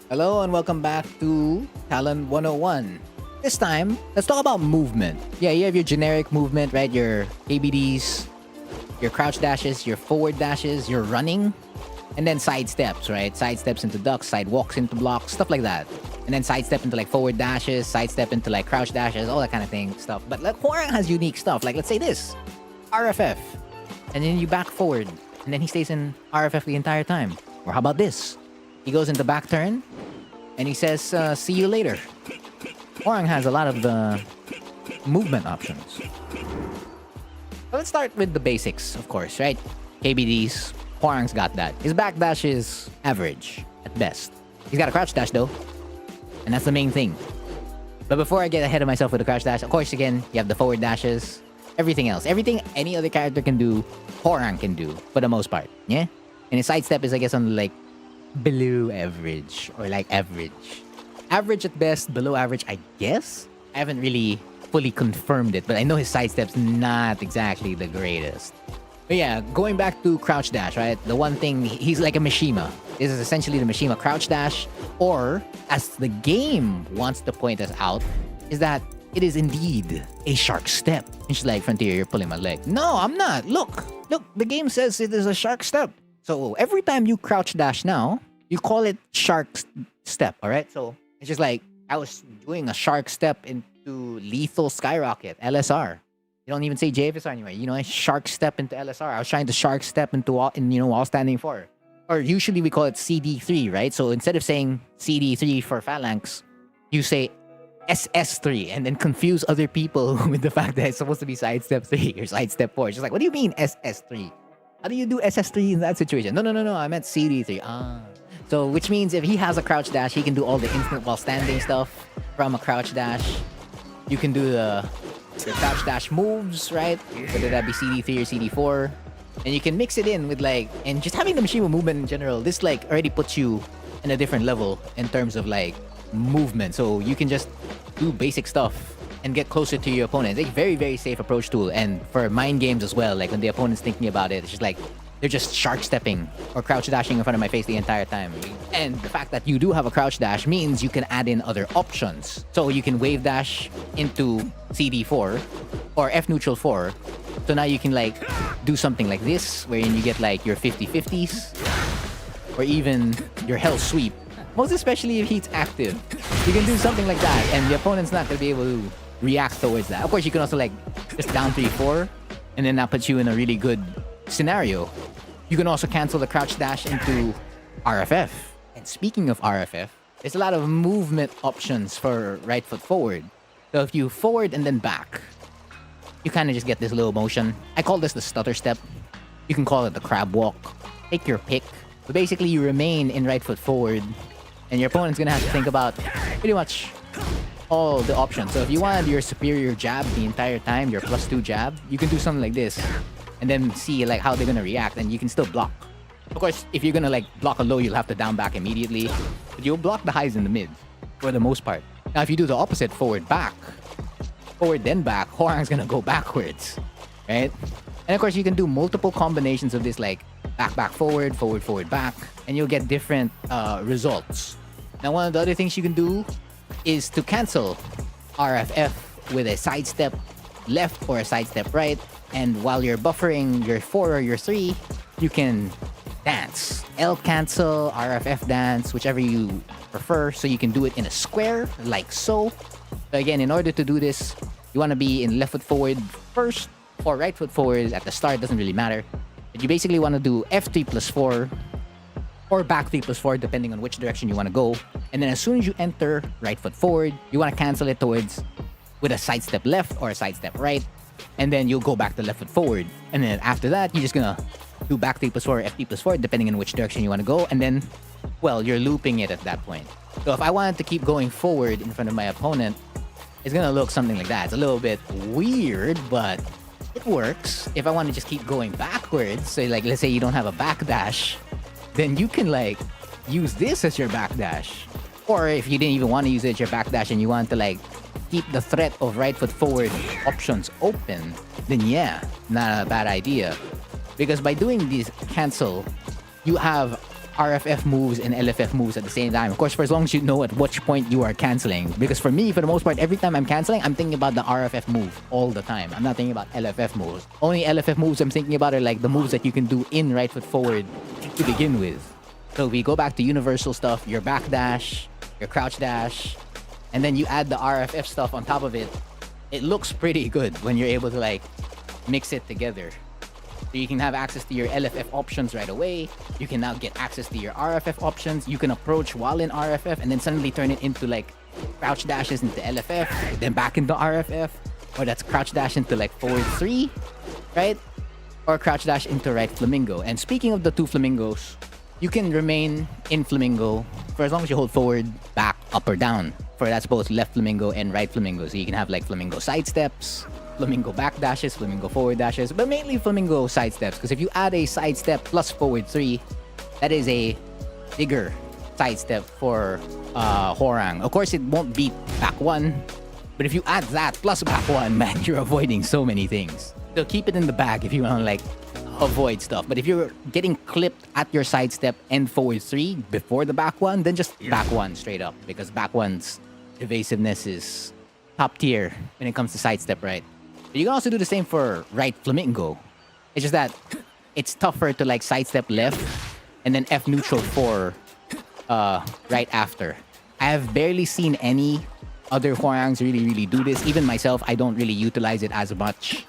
Hello and welcome back to Talon 101. This time, let's talk about movement. Yeah, you have your generic movement, right? Your ABDs, your crouch dashes, your forward dashes, your running, and then side steps, right? Side steps into ducks, side walks into blocks, stuff like that. And then side step into like forward dashes, side step into like crouch dashes, all that kind of thing stuff. But like Hwoarang has unique stuff. Like let's say this, RFF, and then you back forward, and then he stays in RFF the entire time. Or how about this? He goes into Backturn, and he says, see you later. Hwoarang has a lot of movement options. So let's start with the basics, of course, right? KBDs, Hwoarang's got that. His backdash is average, at best. He's got a crouch dash, though. And that's the main thing. But before I get ahead of myself with the crouch dash, of course, again, you have the forward dashes. Everything else. Everything any other character can do, Hwoarang can do, for the most part. Yeah? And his sidestep is, I guess, on like below average or like average. Average at best, below average, I guess. I haven't really fully confirmed it, but I know his sidestep's not exactly the greatest. But yeah, going back to crouch dash, right? The one thing, he's like a Mishima. This is essentially the Mishima crouch dash, or as the game wants to point us out, is that it is indeed a shark step. And she's like, Frontier, you're pulling my leg. No, I'm not. Look, the game says it is a shark step. So every time you crouch dash now, you call it shark step, all right? So it's just like I was doing a shark step into lethal skyrocket, LSR. You don't even say JFSR anymore. You know, a shark step into LSR. I was trying to shark step into while standing 4. Or usually we call it CD3, right? So instead of saying CD3 for phalanx, you say SS3 and then confuse other people with the fact that it's supposed to be sidestep 3 or sidestep 4. It's just like, what do you mean SS3? How do you do SS3 in that situation? No. I meant CD3. So, which means if he has a crouch dash, he can do all the instant while standing stuff from a crouch dash. You can do the crouch dash moves, right? Whether that be CD3 or CD4. And you can mix it in with like, and just having the Mishima movement in general, this like already puts you in a different level in terms of like movement. So you can just do basic stuff and get closer to your opponent. It's a very, very safe approach tool. And for mind games as well, like when the opponent's thinking about it, it's just like, they're just shark stepping or crouch dashing in front of my face the entire time. And the fact that you do have a crouch dash means you can add in other options. So you can wave dash into CD4 or F neutral 4. So now you can like do something like this, wherein you get like your 50-50s or even your hell sweep. Most especially if he's active. You can do something like that and the opponent's not going to be able to react towards that. Of course, you can also like just down 3-4 and then that puts you in a really good scenario. You can also cancel the crouch dash into RFF. And speaking of RFF, there's a lot of movement options for right foot forward. So if you forward and then back, you kind of just get this little motion. I call this the stutter step. You can call it the crab walk. Take your pick. But basically, you remain in right foot forward, and your opponent's gonna have to think about pretty much all the options. So if you want your superior jab the entire time, your +2 jab, you can do something like this. And then see like how they're gonna react, and you can still block. Of course, if you're gonna like block a low, you'll have to down back immediately. But you'll block the highs in the mid for the most part. Now, if you do the opposite, forward back, forward then back, Hwoarang's gonna go backwards, right? And of course, you can do multiple combinations of this, like back forward, forward back, and you'll get different results. Now, one of the other things you can do is to cancel RFF with a sidestep left or a sidestep right. And while you're buffering your 4 or your 3, you can dance. L cancel, RFF dance, whichever you prefer. So you can do it in a square, like so. So again, in order to do this, you want to be in left foot forward first or right foot forward at the start, doesn't really matter. But you basically want to do F3+4 or back 3+4, depending on which direction you want to go. And then as soon as you enter right foot forward, you want to cancel it towards with a sidestep left or a sidestep right. And then you'll go back to left foot forward. And then after that, you're just gonna do back 3+4 or FT+4, depending on which direction you want to go. And then, well, you're looping it at that point. So if I wanted to keep going forward in front of my opponent, it's gonna look something like that. It's a little bit weird, but it works. If I want to just keep going backwards, so like let's say you don't have a backdash, then you can like use this as your backdash. Or if you didn't even want to use it as your backdash and you want to like keep the threat of right foot forward options open, then yeah, not a bad idea. Because by doing this cancel, you have RFF moves and LFF moves at the same time. Of course, for as long as you know at which point you are canceling. Because for me, for the most part, every time I'm canceling, I'm thinking about the RFF move all the time. I'm not thinking about LFF moves. Only LFF moves I'm thinking about are like the moves that you can do in right foot forward to begin with. So if we go back to universal stuff, your backdash, your crouch dash, and then you add the RFF stuff on top of it, it looks pretty good when you're able to like mix it together. So you can have access to your LFF options right away. You can now get access to your RFF options. You can approach while in RFF and then suddenly turn it into like crouch dashes into LFF, then back into RFF, or that's crouch dash into like forward 3, right? Or crouch dash into right flamingo. And speaking of the two flamingos, you can remain in flamingo for as long as you hold forward, back, up, or down. For that's both left flamingo and right flamingo. So you can have like flamingo side steps, flamingo back dashes, flamingo forward dashes, but mainly flamingo side steps. Because if you add a side step plus forward 3, that is a bigger side step for Hwoarang. Of course, it won't beat back 1, but if you add that plus back 1, man, you're avoiding so many things. So keep it in the bag if you want to like avoid stuff. But if you're getting clipped at your side step and forward 3 before the back 1, then just back 1 straight up, because back 1's evasiveness is top tier when it comes to side step, right? But you can also do the same for right flamingo. It's just that it's tougher to like sidestep left and then F neutral for right after. I have barely seen any other Hwoarangs really do this. Even myself, I don't really utilize it as much.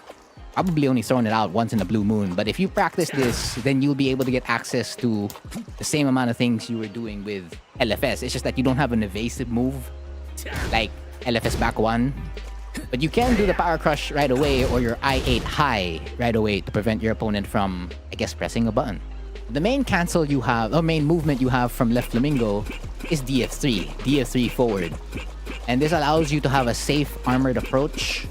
Probably only thrown it out once in a blue moon. But if you practice this, then you'll be able to get access to the same amount of things you were doing with LFS. It's just that you don't have an evasive move like LFS back 1. But you can do the power crush right away or your I8 high right away to prevent your opponent from, I guess, pressing a button. The main cancel you have, or main movement you have from left flamingo is DF3 forward. And this allows you to have a safe armored approach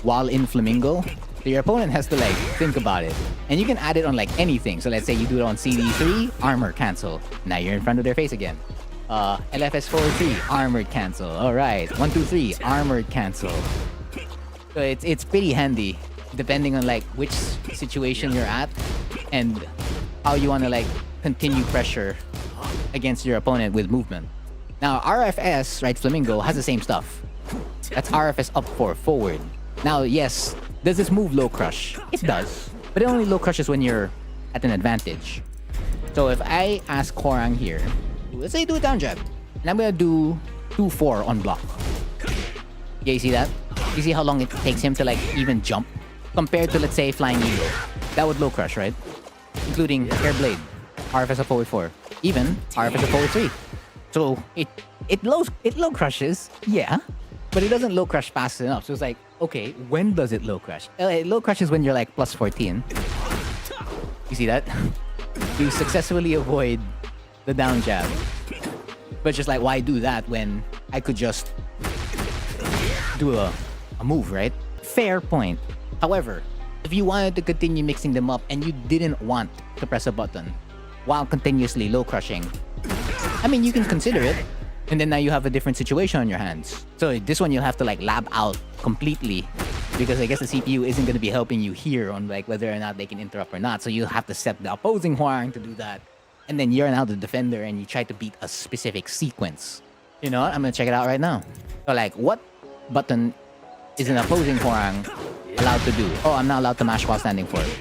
while in flamingo. So your opponent has to like think about it. And you can add it on like anything. So let's say you do it on CD3, armor cancel. Now you're in front of their face again. LFS forward 3, armored cancel. Alright, 1, 2, 3, armored cancel. So it's pretty handy depending on like which situation you're at and how you want to like continue pressure against your opponent with movement. Now RFS, right flamingo, has the same stuff. That's RFS up 4 forward. Now yes, does this move low crush? It does, but it only low crushes when you're at an advantage. So if I ask Hwoarang here, let's say do a down jab, and I'm gonna do 2-4 on block. Yeah, you see that? You see how long it takes him to like even jump compared to, let's say, flying eagle. That would low crush, right? Including air blade, RFS up forward 4, even RFS up forward 3. So it low crushes, yeah, but it doesn't low crush fast enough. So it's like, okay, when does it low crush? It low crushes when you're like plus 14. You see that? You successfully avoid the down jab. But just like, why do that when I could just do a move, right? Fair point. However, if you wanted to continue mixing them up and you didn't want to press a button while continuously low crushing, I mean, you can consider it. And then now you have a different situation on your hands. So this one you'll have to like lab out completely, because I guess the CPU isn't going to be helping you here on like whether or not they can interrupt or not. So you'll have to set the opposing Hwoarang to do that. And then you're now the defender and you try to beat a specific sequence. You know what? I'm going to check it out right now. So like, what button is an opposing Hwoarang allowed to do? Oh, I'm not allowed to mash while standing for it.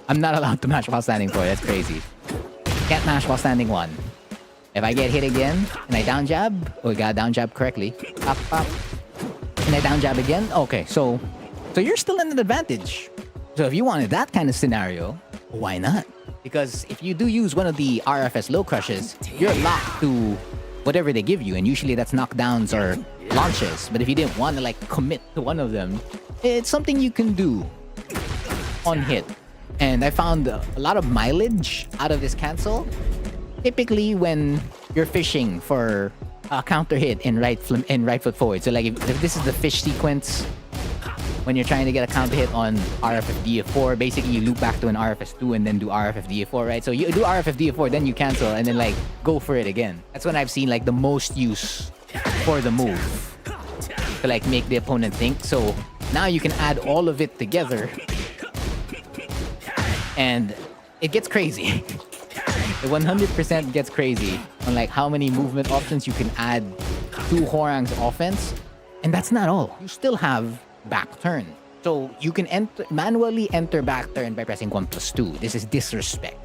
I'm not allowed to mash while standing for it. That's crazy. Can't mash while standing 1. If I get hit again and I down jab, oh, we got down jab correctly. Pop, pop. And I down jab again. Okay, so you're still in an advantage. So if you wanted that kind of scenario, why not? Because if you do use one of the RFS low crushes, you're locked to whatever they give you. And usually that's knockdowns or launches. But if you didn't want to like commit to one of them, it's something you can do on hit. And I found a lot of mileage out of this cancel. Typically when you're fishing for a counter hit in right foot forward. So like if this is the fish sequence, when you're trying to get a counter hit on RFF DF+4, basically you loop back to an RFS 2 and then do RFF DF+4, right? So you do RFF DF+4, then you cancel and then like go for it again. That's when I've seen like the most use for the move to like make the opponent think. So now you can add all of it together and it gets crazy. It 100% gets crazy on like how many movement options you can add to Hwoarang's offense. And that's not all. You still have Backturn. So you can manually enter Backturn by pressing 1+2. This is disrespect.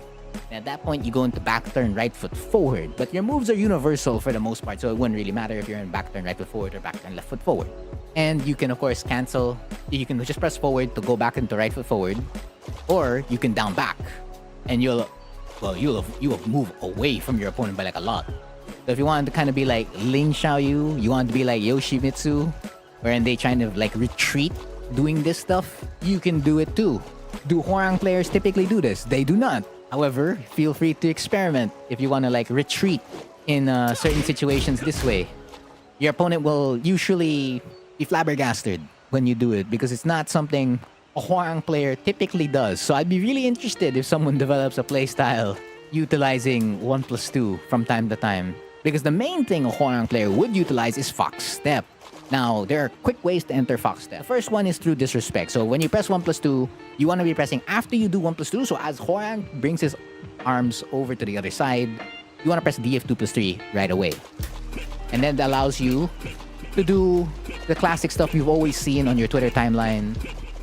And at that point, you go into Backturn right foot forward. But your moves are universal for the most part, so it wouldn't really matter if you're in Backturn right foot forward or Backturn left foot forward. And you can, of course, cancel. You can just press forward to go back into right foot forward. Or you can down back. And you'll move away from your opponent by like a lot. So if you want to kind of be like Ling Xiaoyu, you want to be like Yoshimitsu, wherein they trying to like retreat doing this stuff, you can do it too. Do Hwoarang players typically do this? They do not. However, feel free to experiment if you want to like retreat in certain situations this way. Your opponent will usually be flabbergasted when you do it because it's not something a Hwoarang player typically does. So I'd be really interested if someone develops a playstyle utilizing 1+2 from time to time. Because the main thing a Hwoarang player would utilize is Foxstep. Now, there are quick ways to enter Foxstep. The first one is through disrespect. So when you press 1+2, you want to be pressing after you do 1+2. So as Hwoarang brings his arms over to the other side, you want to press DF2+3 right away. And then that allows you to do the classic stuff you've always seen on your Twitter timeline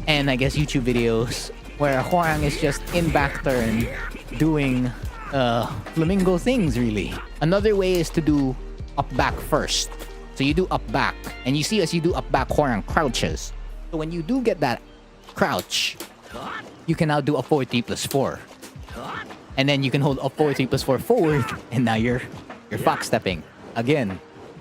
and I guess YouTube videos where Hwoarang is just in Backturn doing Flamingo things, really. Another way is to do up-back first. So you do up-back, and you see as you do up-back, Hwoarang crouches. So when you do get that crouch, you can now do up forward 3+4. And then you can hold up forward 3+4 forward, and now you're Fox-stepping again.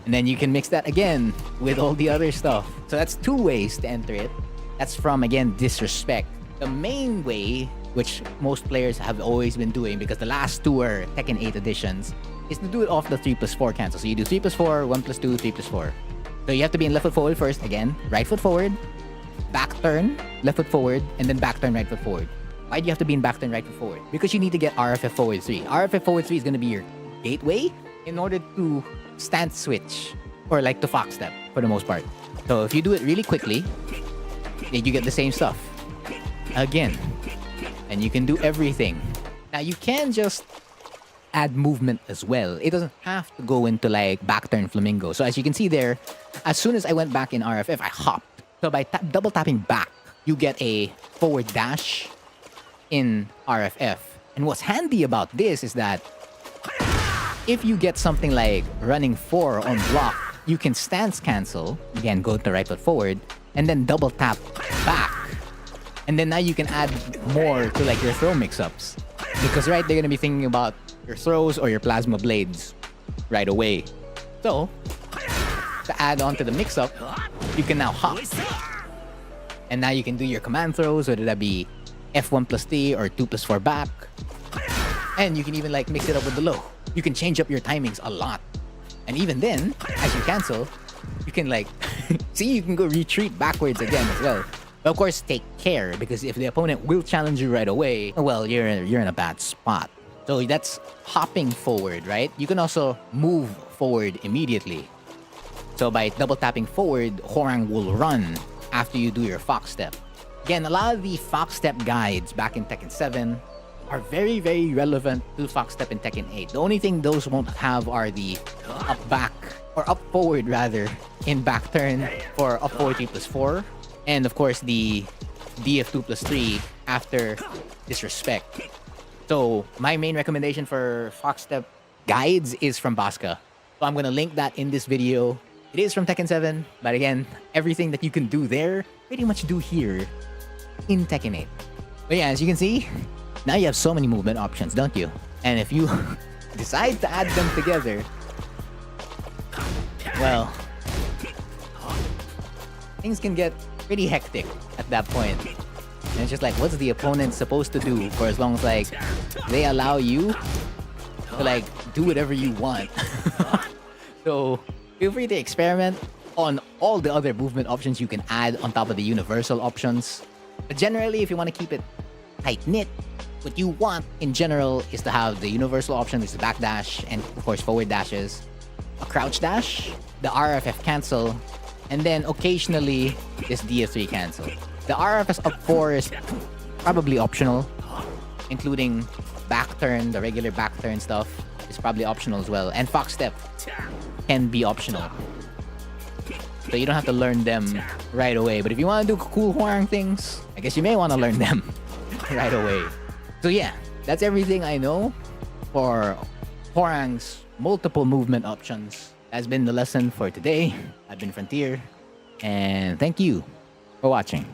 And then you can mix that again with all the other stuff. So that's two ways to enter it. That's from, again, disrespect. The main way, which most players have always been doing, because the last two are Tekken 8 editions, is to do it off the 3+4 cancel. So you do 3+4, 1+2, 3+4. So you have to be in left foot forward first, again, right foot forward, back turn, left foot forward, and then back turn, right foot forward. Why do you have to be in back turn, right foot forward? Because you need to get RFF forward 3. RFF forward 3 is going to be your gateway in order to stance switch, or like to fox step for the most part. So if you do it really quickly, then you get the same stuff again, and you can do everything. Now you can just add movement as well. It doesn't have to go into like back turn Flamingo. So as you can see there, as soon as I went back in RFF, I hopped. So by double tapping back, you get a forward dash in RFF. And what's handy about this is that if you get something like running 4 on block, you can stance cancel, again, go to right foot forward, and then double tap back. And then now you can add more to like your throw mix-ups. Because right, they're gonna be thinking about your throws or your plasma blades right away. So, to add on to the mix-up, you can now hop. And now you can do your command throws, whether that be F1+T or 2+4 back. And you can even like mix it up with the low. You can change up your timings a lot. And even then, as you cancel, you can like, see, you can go retreat backwards again as well. But of course, take care, because if the opponent will challenge you right away, well, you're in a bad spot. So that's hopping forward, right? You can also move forward immediately. So by double tapping forward, Hwoarang will run after you do your fox step. Again, a lot of the fox step guides back in Tekken 7 are very, very relevant to fox step in Tekken 8. The only thing those won't have are the up back, or up forward rather, in back turn for up forward 3+4. And of course, the DF2+3 after disrespect. So my main recommendation for Foxstep guides is from Baska. So I'm going to link that in this video. It is from Tekken 7, but again, everything that you can do there, pretty much do here in Tekken 8. But yeah, as you can see, now you have so many movement options, don't you? And if you decide to add them together, well, things can get pretty hectic at that point. And it's just like, what's the opponent supposed to do for as long as like they allow you to like do whatever you want. So feel free to experiment on all the other movement options you can add on top of the universal options. But generally, if you want to keep it tight-knit, what you want in general is to have the universal option, is the backdash, and of course forward dashes, a crouch dash, the RFF cancel, and then occasionally this DF3 cancel. The RFS up 4 is probably optional, including Backturn, the regular Backturn stuff, is probably optional as well. And Foxstep can be optional. So you don't have to learn them right away. But if you want to do cool Hwoarang things, I guess you may want to learn them right away. So yeah, that's everything I know for Hwoarang's multiple movement options. That's been the lesson for today. I've been Frontier, and thank you for watching.